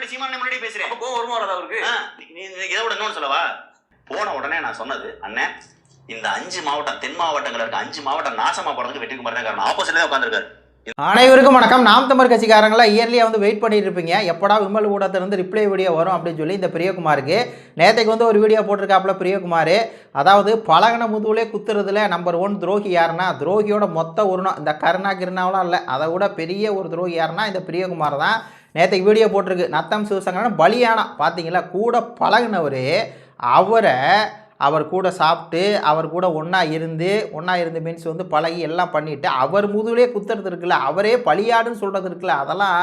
முன்னாடி சீமான முன்னாடி பேசுறேன். கோவம் வருமா வராதா அவருக்கு? நீ இதை விட இன்னொன்னு சொல்லவா? போன உடனே நான் சொன்னது, அண்ணன் இந்த 5 மாவட்டம் தென் மாவட்டங்கள் இருக்க 5 மாவட்டம் நாசமா போறதுக்கு வெற்றிக்குமார் தான் காரணம். ஆப்போசிட்ல தான் உட்காந்துருக்காரு. அனைவருக்கும் வணக்கம். நாம் தமிழர் கட்சிக்காரங்களாம் இயர்லியாக வந்து வெயிட் பண்ணிட்டு இருப்பீங்க, எப்படா விமல் ஊடகத்திலிருந்து ரிப்ளை வீடியோ வரும் அப்படின்னு சொல்லி. இந்த பிரியகுமாருக்கு நேற்றுக்கு வந்து ஒரு வீடியோ போட்டிருக்காப்புல பிரியகுமார். அதாவது பழகின முதுகுலே குத்துறதுல நம்பர் 1 துரோகி யாருன்னா, துரோகியோட மொத்த உருணம் இந்த கருணா கிருணாவெலாம் இல்லை, அதை விட பெரிய ஒரு துரோகி யாருன்னா இந்த பிரியகுமார் தான். நேற்றுக்கு வீடியோ போட்டிருக்கு. நத்தம் சிவசங்கரன் பலியானா பார்த்தீங்களா, கூட பழகினவர் அவர் கூட சாப்பிட்டு அவர் கூட ஒன்றா இருந்து மீன்ஸ் வந்து பழகி எல்லாம் பண்ணிவிட்டு அவர் முதுகுலே குத்துறது இருக்குல்ல, அவரே பலியாடுன்னு சொல்கிறது இருக்குல்ல, அதெல்லாம்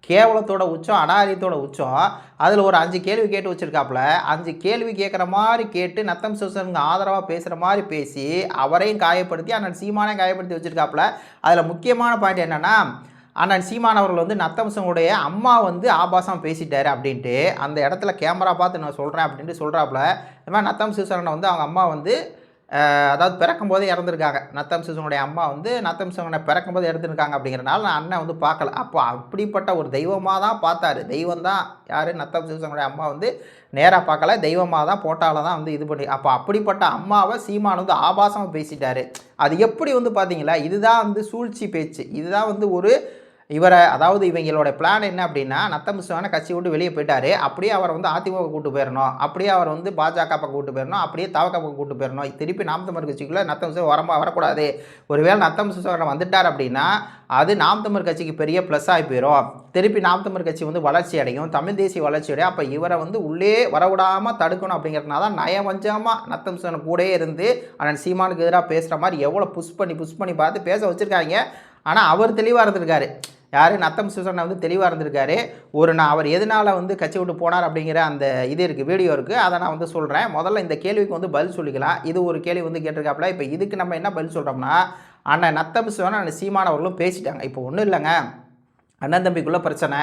கேவலத்தோட உச்சம், அடாரியத்தோட உச்சம். அதில் ஒரு 5 கேள்வி கேட்டு வச்சுருக்காப்புல. 5 கேள்வி கேட்குற மாதிரி கேட்டு நத்தம் சிவசங்கருக்கு ஆதரவாக பேசுகிற மாதிரி பேசி அவரையும் காயப்படுத்தி அண்ணன் சீமானையும் காயப்படுத்தி வச்சுருக்காப்புல. அதில் முக்கியமான பாயிண்ட் என்னென்னா, அண்ணன் சீமான் அவர்கள் வந்து நத்தம் சிவனுடைய அம்மா வந்து ஆபாசம் பேசிட்டாரு அப்படின்ட்டு அந்த இடத்துல கேமரா பார்த்து நான் சொல்கிறேன் அப்படின்ட்டு சொல்கிறாப்புல. இந்த மாதிரி நத்தம் சிவசரனை வந்து அவங்க அம்மா வந்து அதாவது பிறக்கும் போதே இறந்துருக்காங்க. நத்தம் சிவனுடைய அம்மா வந்து நத்தம் சிவனை பிறக்கும் போது இறந்துருக்காங்க அப்படிங்கிறனால நான் அண்ணன் வந்து பார்க்கல. அப்போ அப்படிப்பட்ட ஒரு தெய்வமாக தான் பார்த்தாரு. தெய்வம் தான் யார், நத்தம் சிவசனுடைய அம்மா வந்து நேராக பார்க்கல, தெய்வமாக தான் போட்டால தான் வந்து இது பண்ணி. அப்போ அப்படிப்பட்ட அம்மாவை சீமான் வந்து ஆபாசமாக பேசிட்டாரு. அது எப்படி வந்து பார்த்தீங்களா, இதுதான் வந்து சூழ்ச்சி பேச்சு. இதுதான் வந்து ஒரு இவரை அதாவது இவங்களோட பிளான் என்ன அப்படின்னா, நத்தம் சிவனை கட்சி விட்டு வெளியே போயிட்டாரு, அப்படியே அவரை வந்து அதிமுக கூட்டு போயிடணும், அப்படியே அவர் வந்து பாஜக பக்கம் கூட்டு போயிடணும், அப்படியே தவக பக்கம் கூட்டு போயிடணும், திருப்பி நாம் தமிழர் கட்சிக்குள்ளே நத்தம் சிவன் வரக்கூடாது. ஒருவேளை நத்தம் சிவன் வந்துட்டார் அப்படின்னா அது நாம் தமிழர் கட்சிக்கு பெரிய ப்ளஸ் ஆகி போயிடும். திருப்பி நாம் தமிழர் கட்சி வந்து வளர்ச்சி அடையும், தமிழ் தேசிய வளர்ச்சி அடையும். அப்போ இவரை வந்து உள்ளே வரவிடாமல் தடுக்கணும் அப்படிங்கிறதுனால தான் நயவஞ்சமாக நத்தம் சிவன் கூட இருந்து அண்ணன் சீமானுக்கு எதிராக பேசுகிற மாதிரி எவ்வளோ புஷ் பண்ணி பார்த்து பேச வச்சுருக்காங்க. ஆனால் அவர் தெளிவாக இருந்திருக்காரு. யார், நத்தம் சிவசரனை வந்து தெளிவாக இருந்திருக்காரு. அவர் எதனால் வந்து கட்சி விட்டு போனார் அப்படிங்கிற அந்த இது இருக்குது, வீடியோ இருக்குது, அதை நான் வந்து சொல்கிறேன். முதல்ல இந்த கேள்விக்கு வந்து பதில் சொல்லிக்கலாம். இது ஒரு கேள்வி வந்து கேட்டிருக்காப்புல. இப்போ இதுக்கு நம்ம என்ன பதில் சொல்கிறோம்னா, அண்ணன் நத்தம் சிவன் அண்ணன் சீமான் அவர்களும் பேசிட்டாங்க. இப்போ ஒன்றும் இல்லைங்க, அண்ணன் தம்பிக்குள்ளே பிரச்சனை.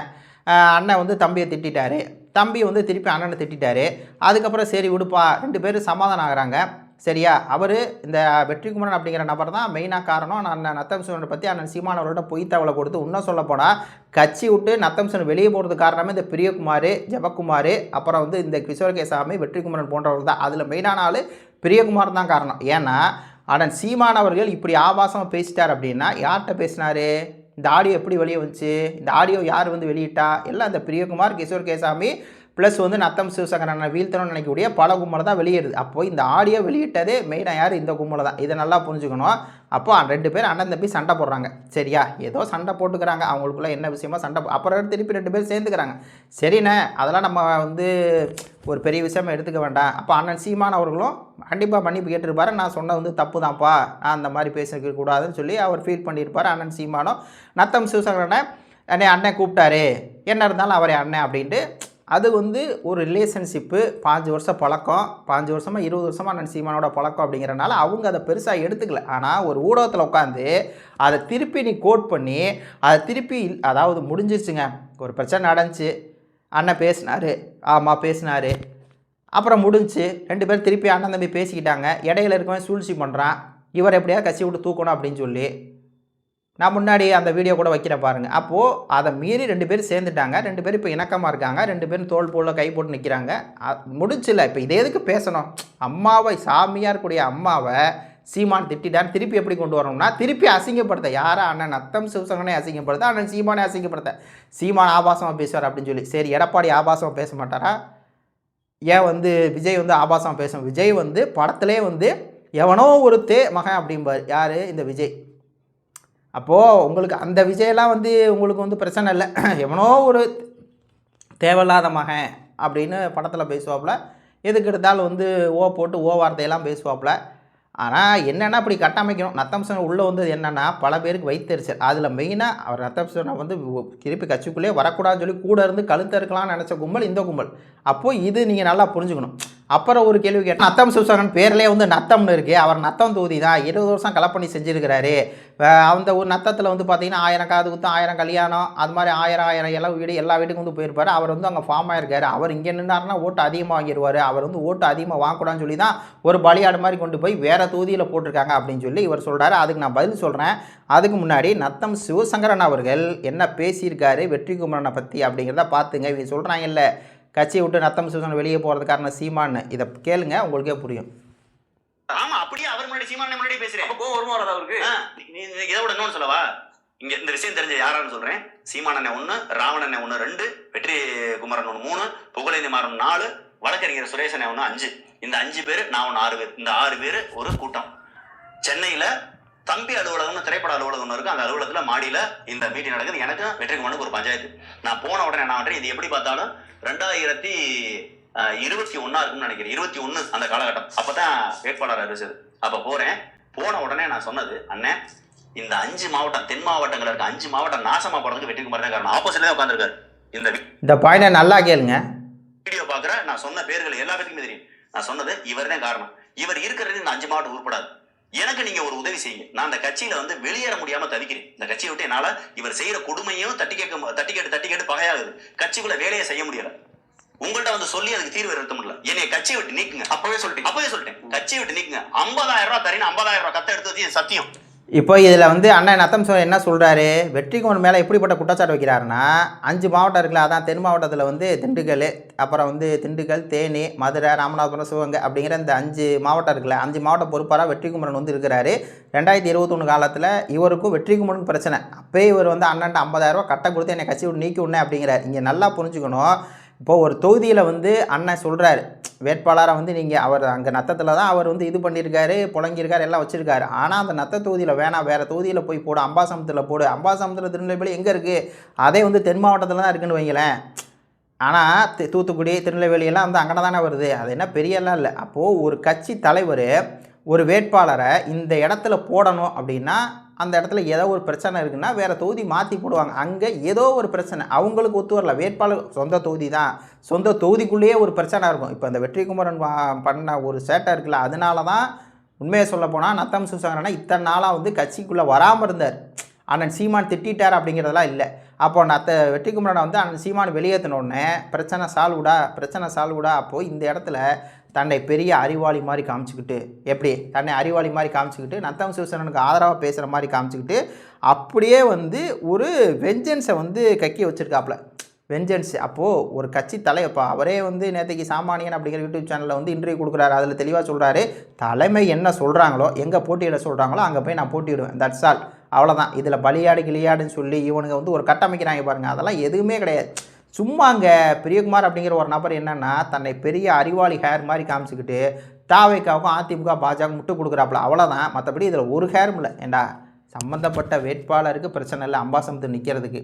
அண்ணன் வந்து தம்பியை திட்டாரு, தம்பி வந்து திருப்பி அண்ணனை திட்டாரு. அதுக்கப்புறம் சரி விடுப்பா, 2 பேரும் சமாதானம் ஆகிறாங்க. சரியா, அவர் இந்த வெற்றிக்குமரன் அப்படிங்கிற நபர் தான் மெயினாக காரணம். நான் நத்தம் சிவனை பற்றி அண்ணன் சீமான் அவர்களோட பொய் தகவலை கொடுத்து இன்னும் சொல்ல போனால் கட்சி விட்டு நத்தம் சிவன் வெளியே போகிறதுக்கு காரணமே இந்த பிரியகுமார், ஜெபக்குமார், அப்புறம் வந்து இந்த கிஷோர் கேசாமி, வெற்றிக்குமரன் போன்றவர்கள் தான். அதில் மெயினான ஆள் பிரியகுமார் தான் காரணம். ஏன்னா அண்ணன் சீமான் அவர்கள் இப்படி ஆபாசமாக பேசிட்டார் அப்படின்னா யார்கிட்ட பேசினார், இந்த ஆடியோ எப்படி வெளியே வந்துச்சு, இந்த ஆடியோ யார் வந்து வெளியிட்டா, எல்லாம் இந்த பிரியகுமார், கிஷோர் கேசாமி ப்ளஸ் வந்து நத்தம் சிவசங்கரனை வீழ்த்தணும்னு நினைக்கக்கூடிய பல கும்பலை தான் வெளியேறுது. அப்போது இந்த ஆடியோ வெளியிட்டதே மெயினாக யார், இந்த கும்பலை தான். இதை நல்லா புரிஞ்சுக்கணும். அப்போ 2 பேர் அண்ணன் தம்பி சண்டை போடுறாங்க. சரியா, ஏதோ சண்டை போட்டுக்கிறாங்க, அவங்களுக்குள்ள என்ன விஷயமா சண்டை, அப்புறம் திருப்பி 2 பேர் சேர்ந்துக்கிறாங்க. சரிண்ணே, அதெல்லாம் நம்ம வந்து ஒரு பெரிய விஷயமா எடுத்துக்க வேண்டாம். அப்போ அண்ணன் சீமான் அவர்களும் கண்டிப்பாக மன்னிப்பு கேட்டிருப்பாரு. நான் சொன்ன வந்து தப்பு தான்ப்பா, நான் அந்த மாதிரி பேசிக்க கூடாதுன்னு சொல்லி அவர் ஃபீல் பண்ணியிருப்பார். அண்ணன் சீமானும் நத்தம் சிவசங்கரனை அண்ணன் கூப்பிட்டாரு, என்ன இருந்தாலும் அவரே அண்ணன் அப்படின்ட்டு. அது வந்து ஒரு ரிலேஷன்ஷிப்பு, 5 வருஷம் பழக்கம், 5 வருஷமாக 20 வருஷமாக அண்ணன் சீமானோட பழக்கம் அப்படிங்கிறனால அவங்க அதை பெருசாக எடுத்துக்கல. ஆனால் ஒரு ஊடகத்தில் உட்காந்து அதை திருப்பி நீ கோட் பண்ணி அதை திருப்பி, அதாவது முடிஞ்சிருச்சுங்க, ஒரு பிரச்சனை நடந்துச்சு, அண்ணன் பேசினார், ஆமாம் பேசினார், அப்புறம் முடிஞ்சு 2 பேர் திருப்பி அண்ணன் தம்பி பேசிக்கிட்டாங்க. இடையில இருக்கவன் சூழ்ச்சி பண்ணுறான், இவர் எப்படியாவது கட்சி விட்டு தூக்கணும் அப்படின்னு சொல்லி நான் முன்னாடி அந்த வீடியோ கூட வைக்கிறேன் பாருங்கள். அப்போது அதை மீறி 2 பேர் சேர்ந்துட்டாங்க. 2 பேர் இப்போ இணக்கமாக இருக்காங்க. 2 பேரும் தோள் போல கை போட்டு நிற்கிறாங்க. முடிச்சில்ல, இப்போ இதே எதுக்கு பேசணும்? அம்மாவை, சாமியார் கூடிய அம்மாவை சீமான் திட்டான்னு திருப்பி எப்படி கொண்டு வரணும்னா, திருப்பி அசிங்கப்படுத்த யாரை, அண்ணன் நத்தம் சிவசங்கரனை அசிங்கப்படுத்த, அண்ணன் சீமானே அசிங்கப்படுத்த, சீமான் ஆபாசமாக பேசுவார் அப்படின்னு சொல்லி. சரி, எடப்பாடி ஆபாசமாக பேச மாட்டாரா? ஏன் வந்து விஜய் வந்து ஆபாசமாக பேசும்? விஜய் வந்து படத்திலே வந்து எவனோ ஒரு மகன் அப்படிம்பார். யார், இந்த விஜய். அப்போது உங்களுக்கு அந்த விஜயெல்லாம் வந்து உங்களுக்கு வந்து பிரச்சனை இல்லை, எவனோ ஒரு தேவையில்லாத மகன் அப்படின்னு படத்தில் பேசுவாப்புல. எதுக்கு எடுத்தாலும் வந்து போட்டு வார்த்தையெல்லாம் பேசுவாப்புல. ஆனால் என்னென்னா இப்படி கட்டமைக்கணும். நத்தம் சிவன் உள்ளே வந்தது என்னென்னா பல பேருக்கு வைத்தறிச்சல். அதில் மெயினாக அவர் நத்தம் சிவனை வந்து திருப்பி கட்சிக்குள்ளேயே வரக்கூடாதுன்னு சொல்லி கூட இருந்து கழுத்த இருக்கலாம்னு நினச்ச கும்பல் இந்த கும்பல். அப்போது இது நீங்கள் நல்லா புரிஞ்சுக்கணும். அப்புறம் ஒரு கேள்வி கேட்டால் நத்தம் சிவசங்கரன் பேர்லேயே வந்து நத்தம்னு இருக்குது. அவர் நத்தம் தொகுதி தான் 20 வருஷம் கலப்பணி செஞ்சுருக்கிறாரு. அந்த ஒரு நத்தத்தில் வந்து பார்த்தீங்கன்னா 1000 காது குத்தம் 1000 கல்யாணம் அது மாதிரி 1000 இளவு வீடு எல்லா வீட்டுக்கும் வந்து போயிருப்பார். அவர் வந்து அங்கே ஃபார்ம் ஆகிருக்காரு. அவர் இங்கே நின்னாருன்னா ஓட்டு அதிகமாக வாங்கிடுவார். அவர் வந்து ஓட்டு அதிகமாக வாங்கக்கூடாதுன்னு சொல்லி தான் ஒரு பலியாடு மாதிரி கொண்டு போய் வேறு தொகுதியில் போட்டிருக்காங்க அப்படின்னு சொல்லி இவர் சொல்கிறாரு. அதுக்கு நான் பதில் சொல்கிறேன். அதுக்கு முன்னாடி நத்தம் சிவசங்கரன் அவர்கள் என்ன பேசியிருக்காரு வெற்றிக்குமரனை பற்றி அப்படிங்கிறத பார்த்துங்க. இவங்க சொல்கிறாங்கல்ல கட்சியை விட்டு நத்தம் சிவசங்கரன் வெளியே போகிறது காரணம் சீமான்னு, இதை கேளுங்க உங்களுக்கே புரியும். ஆமா அப்படியே அவர் முன்னாடி சீமான் முன்னாடி பேசுறேன். கோவம் வருமா வராதா அவருக்கு? நீ இதை விட இன்னொன்னு சொல்லவா? இங்க இந்த விஷயம் தெரிஞ்ச யாரான்னு சொல்றேன். சீமான் அண்ணன் 1, ராவணன் அண்ணன் 1, 2, வெற்றி குமரன் 1, 3, புகழேந்தி மாறன் 4, வழக்கறிஞர் சுரேஷ் அண்ணன் 1, 5. இந்த 5 பேர் நான் 6 பேர். இந்த 6 பேர் ஒரு கூட்டம். சென்னையில தம்பி அலுவலகம்னு திரைப்பட அலுவலகம் ஒன்று இருக்கு. அந்த அலுவலகத்துல மாடியில இந்த மீட்டிங் நடக்குது. எனக்கு வெற்றிக்குமரனுக்கு ஒரு பஞ்சாயத்து. நான் போன உடனே நான் பண்றேன், இது எப்படி பார்த்தாலும் 2021 இருக்குன்னு நினைக்கிறேன். 21 அந்த காலகட்டம். அப்பதான் வேட்பாளர் அறிவிச்சது. அப்ப போன உடனே நான் சொன்னது, அண்ணன் இந்த 5 மாவட்டம் தென் மாவட்டங்கள் இருக்க 5 மாவட்டம் நாசமா போறதுக்கு வெற்றிக்குமார் தான் காரணம். ஆப்போசிட்ல தான் உட்காந்துருக்காரு. இந்த பாயிண்ட நல்லா கேளுங்க. வீடியோ பாக்குற நான் சொன்ன பேர்கள் எல்லா பேருக்குமே தெரியும். நான் சொன்னது இவர் தான் காரணம். இவர் இருக்கிறது இந்த 5 மாவட்டம் உருப்படாது. எனக்கு நீங்க ஒரு உதவி செய்யுங்க. நான் அந்த கட்சியில வந்து வெளியேற முடியாம தவிக்கிறேன். இந்த கட்சியை விட்டு என்னால இவர் செய்யற கொடுமையும் தட்டி கேட்டு பகையாகுது. கட்சிக்குள்ள வேலையை செய்ய முடியல. உங்கள்ட்ட வந்து சொல்லி அதுக்கு தீர்வு எடுக்க முடியல. என்னைய கட்சியை விட்டு நீக்குங்க. அப்பவே சொல்லிட்டேன் கட்சியை விட்டு நீக்குங்க. 50,000 ரூபாய் தரீங்க. 50,000 ரூபாய் கத்த எடுத்து வச்சு சத்தியம். இப்போ இதில் வந்து அண்ணன் நத்தம் என்ன சொல்கிறாரு, வெற்றிக்குமரன் மேலே எப்படிப்பட்ட குற்றச்சாட்டு வைக்கிறாருன்னா 5 மாவட்டம் இருக்குல்ல, அதான் தென் மாவட்டத்தில் வந்து திண்டுக்கல், அப்புறம் வந்து திண்டுக்கல், தேனி, மதுரை, ராமநாதபுரம், சிவகங்கை அப்படிங்கிற இந்த 5 மாவட்டம் இருக்குல்ல, 5 மாவட்ட பொறுப்பாராக வெற்றிக்குமரன் வந்து இருக்கிறாரு. 2021 காலத்தில் இவருக்கும் வெற்றிக்குமரனுக்கு பிரச்சனை. அப்போயே இவர் வந்து அண்ணன்ட்ட 50,000 ரூபா கட்ட கொடுத்து என்னை கட்சி விட்டு நீக்கி விடனே அப்படிங்கிறார். இங்கே நல்லா புரிஞ்சுக்கணும். இப்போது ஒரு தொகுதியில் வந்து அண்ணன் சொல்கிறாரு வேட்பாளராக வந்து நீங்கள் அவர் அங்கே நத்தத்தில் தான் அவர் வந்து இது பண்ணியிருக்காரு, புழங்கியிருக்காரு, எல்லாம் வச்சுருக்காரு. ஆனால் அந்த நத்த தொகுதியில் வேணாம், வேறு தொகுதியில் போய் போடு, அம்பாசமுத்திரத்தில் போடு. அம்பாசமுத்திரம் திருநெல்வேலி எங்கே இருக்குது? அதே வந்து தென் மாவட்டத்தில் தான் இருக்குன்னு வைங்களேன். ஆனால் தூத்துக்குடி திருநெல்வேலியெல்லாம் வந்து அங்கே தானே வருது. அது என்ன பெரியெல்லாம் இல்லை. அப்போது ஒரு கட்சி தலைவர் ஒரு வேட்பாளரை இந்த இடத்துல போடணும் அப்படின்னா அந்த இடத்துல ஏதோ ஒரு பிரச்சனை இருக்குன்னா வேறு தொகுதி மாற்றி போடுவாங்க. அங்கே ஏதோ ஒரு பிரச்சனை அவங்களுக்கு ஒத்து வரல. வேட்பாளர் சொந்த தொகுதி தான், சொந்த தொகுதிக்குள்ளேயே ஒரு பிரச்சனை இருக்கும். இப்போ இந்த வெற்றிக்குமரன் பண்ண ஒரு சேட்டை இருக்குல்ல, அதனால தான் உண்மையை சொல்ல போனால் நத்தம் சிவசங்கரனை இத்தனை நாளாக வந்து கட்சிக்குள்ளே வராமல் இருந்தார். அண்ணன் சீமான் திட்டார் அப்படிங்கிறதெல்லாம் இல்லை. அப்போ வெற்றிக்குமரனை வந்து அண்ணன் சீமான் வெளியேற்றினோடனே பிரச்சனை சால்வுடா. அப்போது இந்த இடத்துல தன்னை பெரிய அறிவாளி மாதிரி காமிச்சிக்கிட்டு, எப்படி தன்னை அறிவாளி மாதிரி காமிச்சிக்கிட்டு நத்தம் சிவசங்கரனுக்கு ஆதரவாக பேசுகிற மாதிரி காமிச்சிக்கிட்டு அப்படியே வந்து ஒரு வெஞ்சன்ஸை வந்து கக்கி வச்சுருக்காப்புல. வெஞ்சன்ஸ். அப்போது ஒரு கட்சி தலைவப்பா அவரே வந்து நேற்றுக்கு சாமானியன் அப்படிங்கிற யூடியூப் சேனலில் வந்து இன்டர்வியூ கொடுக்குறாரு. அதில் தெளிவாக சொல்கிறாரு, தலைமை என்ன சொல்கிறாங்களோ, எங்கே போட்டியிட சொல்கிறாங்களோ அங்கே போய் நான் போட்டியிடுவேன். That's all. அவ்வளோதான். இதில் பலியாடு கிளியாடுன்னு சொல்லி இவனுங்க வந்து ஒரு கட்டமைக்கிறாங்க பாருங்கள். அதெல்லாம் எதுவுமே கிடையாது. சும்மா அங்கே பிரியகுமார் அப்படிங்கிற ஒரு நபர் என்னென்னா தன்னை பெரிய அறிவாளி ஹேர் மாதிரி காமிச்சிக்கிட்டு தாவேக்காவுக்கும் அதிமுக பாஜக முட்டு கொடுக்குறாப்புல. அவ்வளோதான். மற்றபடி இதில் ஒரு ஹேரும் இல்லை. ஏண்டா சம்மந்தப்பட்ட வேட்பாளருக்கு பிரச்சனை இல்லை அம்பாசமுத்திரம் நிற்கிறதுக்கு.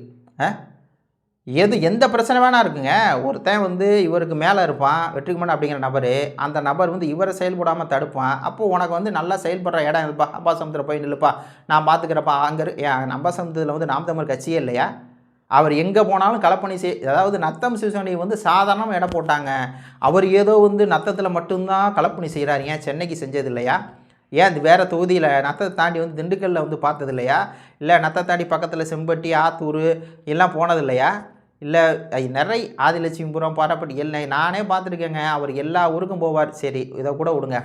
எந்த பிரச்சனை வேணா இருக்குங்க. ஒருத்தன் வந்து இவருக்கு மேலே இருப்பான் வெற்றிக்குமரன் அப்படிங்கிற நபர், அந்த நபர் வந்து இவரை செயல்படாமல் தடுப்பான். அப்போது உனக்கு வந்து நல்லா செயல்படுற இடம் இருப்பா, அம்பாசமுத்திரம் போய் நில்லுப்பா, நான் பார்த்துக்கிறப்பா. அங்கே அம்பாசமுத்திரத்தில் வந்து நாம் தமிழ் கட்சியே இல்லையா? அவர் எங்கே போனாலும் களப்பணி அதாவது நத்தம் சிவசங்கரனை வந்து சாதாரணமாக இடம் போட்டாங்க. அவர் ஏதோ வந்து நத்தத்தில் மட்டும்தான் களப்பணி செய்கிறாரு. ஏன் சென்னைக்கு செஞ்சது இல்லையா? ஏன் அது வேறு தொகுதியில் நத்தத்தை தாண்டி வந்து திண்டுக்கல்லில் வந்து பார்த்தது இல்லையா? இல்லை நத்தை தாண்டி பக்கத்தில் செம்பட்டி, ஆத்தூர் எல்லாம் போனது இல்லையா? இல்லை நிறைய ஆதிலட்சுமிபுரம், பாராப்பட்டி எல்லாம் நானே பார்த்துருக்கேங்க. அவர் எல்லா ஊருக்கும் போவார். சரி இதை கூட விடுங்க.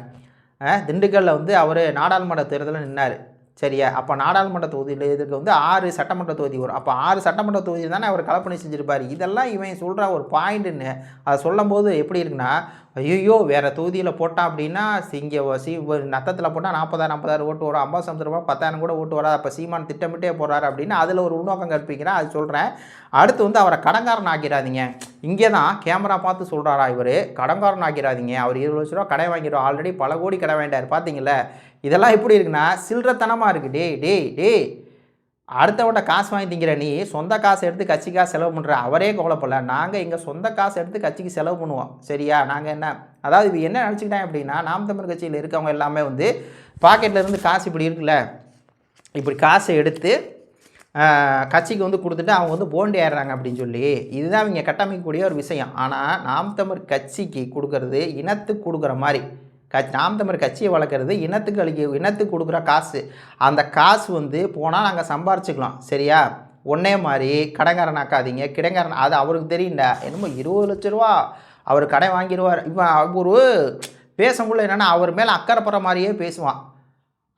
திண்டுக்கல்லில் வந்து அவர் நாடாளுமன்ற தேர்தலில் நின்னார். சரியா? அப்போ நாடாளுமன்ற தொகுதியில் இதுக்கு வந்து 6 சட்டமன்ற தொகுதி வரும். அப்போ 6 சட்டமன்ற தொகுதி தானே அவர் கலப்பணி செஞ்சுருப்பார். இதெல்லாம் இவன் சொல்கிற ஒரு பாயிண்ட்டுன்னு அதை சொல்லும் போது எப்படி இருக்குன்னா, ஐயோ வேறு தொகுதியில் போட்டான் அப்படின்னா இங்கே நத்தத்தில் போட்டால் 40,000 ஓட்டு வரும், அம்பாசமுத்திரமாக 10,000 கூட ஓட்டு வராது. அப்போ சீமான் திட்டமிட்டே போகிறாரு அப்படின்னு அதில் ஒரு உள்நோக்கம் கற்பிக்கிறேன். அது சொல்கிறேன். அடுத்து வந்து அவரை கடங்காரன் ஆக்கிடாதீங்க. இங்கே தான் கேமரா பார்த்து சொல்கிறாரா இவர், கடங்காரன் ஆக்கிடாதீங்க. அவர் 20 லட்ச ரூபா கடை வாங்கிடுவோம். ஆல்ரெடி பல கோடி கடை வாங்கிட்டார். பார்த்தீங்களா? இதெல்லாம் எப்படி இருக்குன்னா சில்லறத்தனமாக இருக்குது. டே அடுத்தவன்ட்ட காசு வாங்கி திங்கிற நீ சொந்த காசை எடுத்து கட்சிக்காக செலவு பண்ணுற. அவரே கவலைப்படல. நாங்கள் எங்கள் சொந்த காசை எடுத்து கட்சிக்கு செலவு பண்ணுவோம். சரியா? நாங்கள் என்ன அதாவது இது என்ன நினச்சிக்கிட்டேன் அப்படின்னா, நாம் தமிழ் கட்சியில் இருக்கவங்க எல்லாமே வந்து பாக்கெட்டில் இருந்து காசு இப்படி இருக்குல்ல, இப்படி காசை எடுத்து கட்சிக்கு வந்து கொடுத்துட்டு அவங்க வந்து போண்டி ஆயிடுறாங்க அப்படின்னு சொல்லி இதுதான் இவங்க கட்டமைக்கக்கூடிய ஒரு விஷயம். ஆனால் நாம் தமிழ் கட்சிக்கு கொடுக்கறது இனத்துக்கு கொடுக்குற மாதிரி நாம் தமிழ் கட்சியை வளர்க்குறது இனத்துக்கு கொடுக்குற காசு. அந்த காசு வந்து போனால் நாங்கள் சம்பாரிச்சுக்கலாம் சரியா. ஒன்றே மாதிரி கடைக்காரனாக்காதீங்க கிடங்காரன் அது அவருக்கு தெரியும்டா. என்னமோ 20 லட்ச ரூபா அவர் கடை வாங்கிடுவார். இவன் ஒரு பேசக்குள்ள என்னென்னா அவர் மேலே அக்கறைப்படுற மாதிரியே பேசுவான்.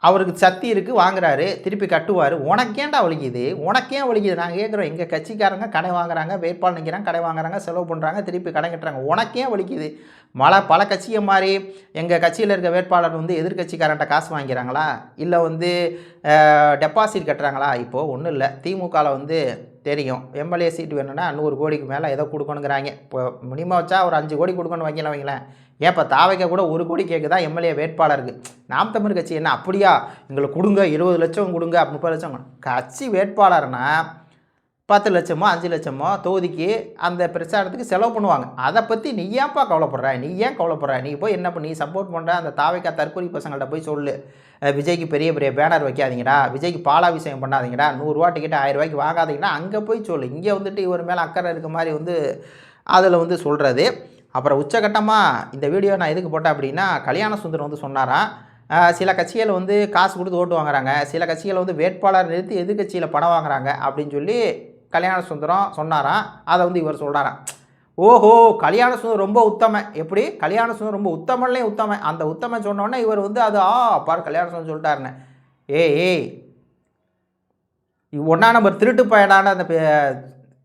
அவருக்கு சக்தி இருக்குது வாங்குறாரு திருப்பி கட்டுவார். உனக்கேண்டா வலிக்குது உனக்கேன் வலிக்குது நாங்கள் கேட்குறோம். எங்கள் கட்சிக்காரங்க கடை வாங்குறாங்க வேட்பாளர் நிற்கிறாங்க கடை வாங்குறாங்க செலவு பண்ணுறாங்க திருப்பி கடை கட்டுறாங்க. உனக்கேன் வலிக்குது? பல கட்சியை மாதிரி எங்கள் கட்சியில் இருக்க வேட்பாளர் வந்து எதிர்கட்சிக்காரன்ட்ட காசு வாங்கிக்கிறாங்களா இல்லை வந்து டெபாசிட் கட்டுறாங்களா? இப்போது ஒன்றும் இல்லை. திமுகவில் வந்து தெரியும் எம்எல்ஏ சீட்டு வேணும்னா 100 கோடிக்கு மேலே ஏதோ கொடுக்கணுங்கிறாங்க. இப்போ மினிமம் வச்சா ஒரு 5 கோடி கொடுக்கணும் வைங்களேன். ஏன் இப்போ தாவைக்க கூட 1 கோடி கேட்குதா எம்எல்ஏ வேட்பாளருக்கு. நாம் தமிழ் கட்சி என்ன அப்படியா எங்களுக்கு கொடுங்க 20 லட்சம் கொடுங்க 30 லட்சம் கட்சி வேட்பாளர்னா 10 லட்சமோ 5 லட்சமோ தொகுதிக்கு அந்த பிரச்சாரத்துக்கு செலவு பண்ணுவாங்க. அதை பற்றி நீ ஏன்ப்பா கவலைப்படுற? நீ ஏன் கவலைப்படுற? நீ போய் என்ன பண்ணி சப்போர்ட் பண்ணுற அந்த தாவைக்கா தற்கொலை பசங்கள்ட்ட போய் சொல்லு விஜய்க்கு பெரிய பேனர் வைக்காதீங்கடா விஜய்க்கு பாலாபிஷேகம் பண்ணாதீங்கடா 100 ரூபா டிக்கெட் 1000 ரூபாய்க்கு வாங்காதீங்கன்னா அங்கே போய் சொல்லு. இங்கே வந்துட்டு இவர் மேலே அக்கறை இருக்க மாதிரி வந்து அதில் வந்து சொல்கிறது. அப்புறம் உச்சகட்டமாக இந்த வீடியோ நான் எதுக்கு போட்டேன் அப்படின்னா கல்யாண சுந்தரம் வந்து சொன்னாராம் சில கட்சிகள் வந்து காசு கொடுத்து ஓட்டு வாங்குறாங்க சில கட்சிகள் வந்து வேட்பாளர் நிறுத்தி எதிர்கட்சியில் பணம் வாங்குறாங்க அப்படின்னு சொல்லி கல்யாண சுந்தரம் சொன்னாராம். அதை வந்து இவர் சொல்கிறாராம். ஓஹோ கல்யாண சுந்தரம் ரொம்ப உத்தமன். எப்படி கல்யாண சுந்தரம் ரொம்ப உத்தமன்லேயும் உத்தமன். அந்த உத்தமன் சொன்னோடனே இவர் வந்து அது பாரு கல்யாண சுந்தரம் சொல்லிட்டாருன்னு. ஏய் ஒன்றா நம்பர் திருட்டு பயனான அந்த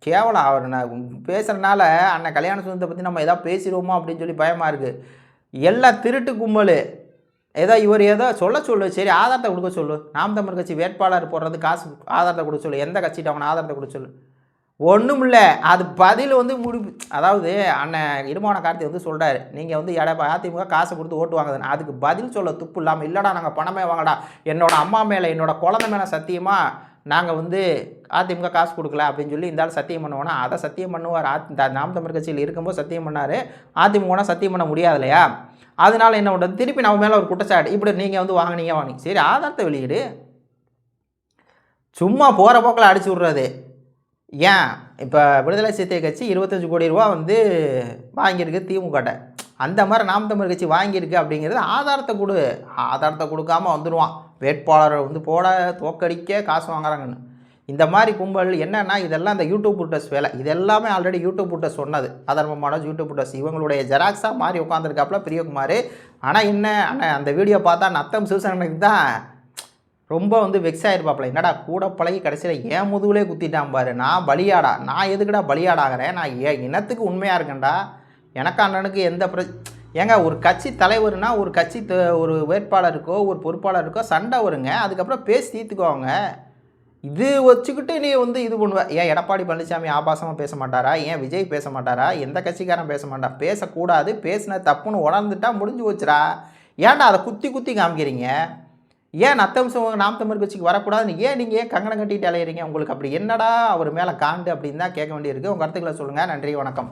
கேவலம் அவர் நான் பேசுகிறனால அண்ணன் கல்யாண சுந்தரத்தை பற்றி நம்ம எதாவது பேசிடுவோமோ அப்படின்னு சொல்லி பயமாக இருக்குது. எல்லாம் திருட்டு கும்பல். இவர் ஏதோ சொல்லு சரி ஆதாரத்தை கொடுக்க சொல்லு. நாம் தமிழ் கட்சி வேட்பாளர் போடுறது காசு ஆதாரத்தை கொடுக்க சொல்லு. எந்த கட்சிகிட்ட அவங்க ஆதாரத்தை கொடுக்க சொல்லு. ஒன்றும் இல்லை அது பதில் வந்து அதாவது அண்ணன் இருமான கார்த்தி வந்து சொல்கிறாரு நீங்கள் வந்து அதிமுக காசை கொடுத்து ஓட்டு வாங்குதுன்னு. அதுக்கு பதில் சொல்ல துப்பு இல்லாமல் இல்லைடா நாங்கள் பணமே வாங்கடா என்னோடய அம்மா மேலே என்னோடய குழந்தை மேலே சத்தியமாக நாங்கள் வந்து அதிமுக காசு கொடுக்கல அப்படின்னு சொல்லி இந்த ஆள் சத்தியம் பண்ணுவோன்னா அதை சத்தியம் பண்ணுவார். நாம் தமிழ் கட்சியில் இருக்கும்போது சத்தியம் பண்ணார். அதிமுகனா சத்தியம் பண்ண முடியாது இல்லையா. அதனால என்ன பண்ணுறது திருப்பி நம்ம மேலே ஒரு குற்றச்சாட்டு இப்படி நீங்கள் வந்து வாங்கினீங்க சரி ஆதாரத்தை வெளியிடு. சும்மா போகிற போக்கில் அடிச்சு விட்றது. ஏன் இப்போ விடுதலை சிறுத்தை கட்சி 25 கோடி ரூபா வந்து வாங்கியிருக்கு திமுகட்ட. அந்த மாதிரி நாம் தமிழ் கட்சி வாங்கியிருக்கு அப்படிங்கிறது ஆதாரத்தை கொடு. ஆதாரத்தை கொடுக்காமல் வந்துடுவான் வேட்பாளரை வந்து போட தோக்கடிக்க காசு வாங்குறாங்கன்னு. இந்த மாதிரி கும்பல் என்னென்னா இதெல்லாம் இந்த யூடியூப் புட்டஸ் வேலை. இதெல்லாமே ஆல்ரெடி யூடியூப் புட்டஸ் சொன்னது. அதர்மமான யூடியூப் புட்டஸ் இவங்களுடைய ஜெராக்ஸாக மாறி உட்காந்துருக்காப்புல பிரியகுமார். ஆனால் என்ன அண்ணன் அந்த வீடியோ பார்த்தா நத்தம் சிவசேனனுக்கு தான் ரொம்ப வந்து வெக்ஸ் ஆகிருப்பாப்புல. என்னடா கூட பழகி கடைசியில் ஏன் முதுகுலே குத்திட்டான் பாரு. நான் பலியாடா நான் எதுக்குடா பலியாடாகிறேன் நான் இனத்துக்கு உண்மையாக இருக்கேன்டா. எனக்கு அண்ணனுக்கு எந்த ஏங்க ஒரு கட்சி தலைவர்னா ஒரு கட்சி ஒரு வேட்பாளருக்கோ ஒரு பொறுப்பாளருக்கோ சண்டை வருங்க. அதுக்கப்புறம் பேசி தீர்த்துக்குவாங்க. இது வச்சுக்கிட்டு நீ வந்து இது பண்ணுவ. ஏன் எடப்பாடி பழனிசாமி ஆபாசமாக பேச மாட்டாரா? ஏன் விஜய் பேச மாட்டாரா? எந்த கட்சிக்காரன் பேச மாட்டா? பேசக்கூடாது பேசின தப்புன்னு உணர்ந்துட்டா முடிஞ்சு வச்சுரா. ஏன்டா அதை குத்தி காமிக்கிறீங்க? ஏன் நாம் தமிழ் கட்சிக்கு வரக்கூடாதுன்னு ஏன் நீங்கள் ஏன் கங்கணம் கட்டிட்டு அலையிறீங்க? உங்களுக்கு அப்படி என்னடா அவர் மேலே காண்டு அப்படின்னு தான் கேட்க வேண்டியிருக்கு. உங்கள் கருத்துக்களை சொல்லுங்கள். நன்றி வணக்கம்.